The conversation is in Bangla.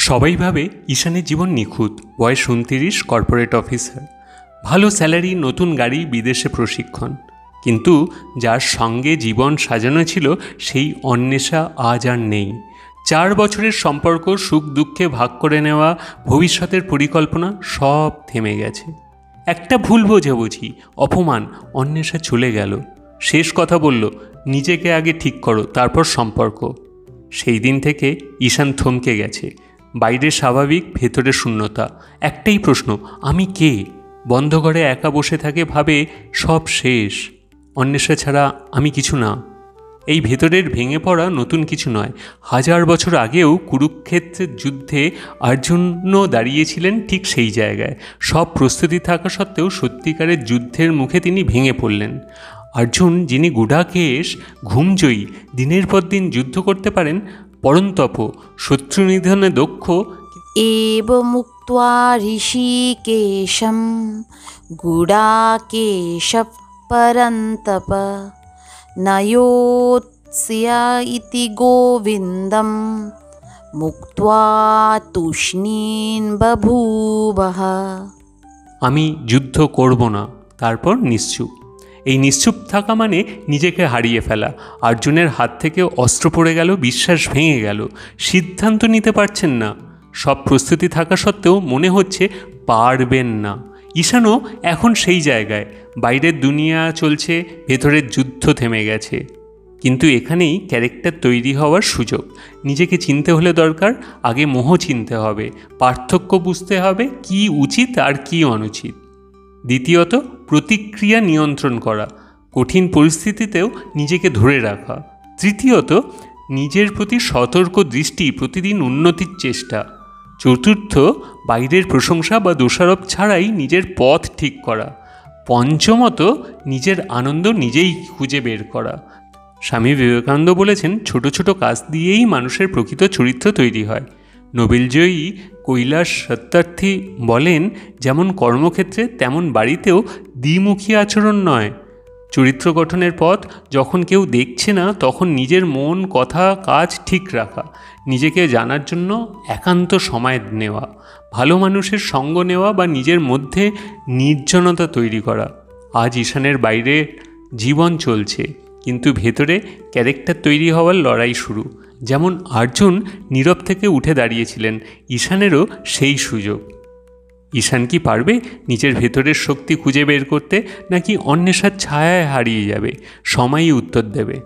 সবাই ভাবে ঈশানের জীবন নিখুঁত। বয়স 29, কর্পোরেট অফিসার, ভালো স্যালারি, নতুন গাড়ি, বিদেশে প্রশিক্ষণ। কিন্তু যার সঙ্গে জীবন সাজানো ছিল সেই অন্বেষা আজ আর নেই। 4 বছরের সম্পর্ক, সুখ দুঃখে ভাগ করে নেওয়া, ভবিষ্যতের পরিকল্পনা সব থেমে গেছে। একটা ভুল বোঝাবুঝি, অপমান, অন্বেষা চলে গেল। শেষ কথা বলল, নিজেকে আগে ঠিক করো, তারপর সম্পর্ক। সেই দিন থেকে ঈশান থমকে গেছে। বাইরে স্বাভাবিক, ভেতরে শূন্যতা। একটাই প্রশ্ন, আমি কে? বন্ধ ঘরে একা বসে থাকে, ভাবে সব শেষ, অন্বেষা ছাড়া আমি কিছু না। এই ভেতরের ভেঙে পড়া নতুন কিছু নয়। 1000 বছর আগেও কুরুক্ষেত্রের যুদ্ধে অর্জুন দাঁড়িয়েছিলেন ঠিক সেই জায়গায়। সব প্রস্তুতি থাকা সত্ত্বেও সত্যিকারের যুদ্ধের মুখে তিনি ভেঙে পড়লেন। অর্জুন, যিনি গুডাকেশ, ঘুমজয়ী, দিনের পর দিন যুদ্ধ করতে পারেন, পরন্তপ, শত্রু নিধনে দক্ষ। एवमुक्त्वा ऋषिकेशं गुडाकेशः परन्तप नयोत्स्य इति गोविन्दं मुक्त्वा तूष्णीं बभूवः। আমি যুদ্ধ করব না, তারপর নিশ্চুপ। এই নিশ্চুপ থাকা মানে নিজেকে হারিয়ে ফেলা। অর্জুনের হাত থেকে অস্ত্র পড়ে গেল, বিশ্বাস ভেঙে গেল, সিদ্ধান্ত নিতে পারছেন না। সব প্রস্তুতি থাকা সত্ত্বেও মনে হচ্ছে পারবেন না। ঈশানও এখন সেই জায়গায়। বাইরের দুনিয়া চলছে, ভেতরের যুদ্ধ থেমে গেছে। কিন্তু এখানেই ক্যারেক্টার তৈরি হওয়ার সুযোগ। নিজেকে চিনতে হলে দরকার আগে মোহ চিনতে হবে, পার্থক্য বুঝতে হবে, কি উচিত আর কি অনুচিত। দ্বিতীয়ত, প্রতিক্রিয়া নিয়ন্ত্রণ করা, কঠিন পরিস্থিতিতেও নিজেকে ধরে রাখা। তৃতীয়ত, নিজের প্রতি সতর্ক দৃষ্টি, প্রতিদিন উন্নতির চেষ্টা। চতুর্থ, বাইরের প্রশংসা বা দোষারোপ ছাড়াই নিজের পথ ঠিক করা। পঞ্চমত, নিজের আনন্দ নিজেই খুঁজে বের করা। স্বামী বিবেকানন্দ বলেছেন, ছোট ছোট কাজ দিয়েই মানুষের প্রকৃত চরিত্র তৈরি হয়। নোবেলজয়ী কৈলাস সত্যার্থী বলেন, যেমন কর্মক্ষেত্রে তেমন বাড়িতেও দ্বিমুখী আচরণ নয়। চরিত্র গঠনের পথ, যখন কেউ দেখছে না তখন নিজের মন, কথা, কাজ ঠিক রাখা, নিজেকে জানার জন্য একান্ত সময় নেওয়া, ভালো মানুষের সঙ্গ নেওয়া বা নিজের মধ্যে নির্জনতা তৈরি করা। আজ ঈশানের বাইরে জীবন চলছে, কিন্তু ভেতরে ক্যারেক্টার তৈরি হওয়ার লড়াই শুরু। যেমন অর্জুন নীরব থেকে উঠে দাঁড়িয়েছিলেন, ঈশানেরও সেই সুযোগ। ঈশান কি পারবে নিজের ভেতরের শক্তি খুঁজে বের করতে, নাকি অন্বেষার ছায়ায় হারিয়ে যাবে? সময়ই উত্তর দেবে।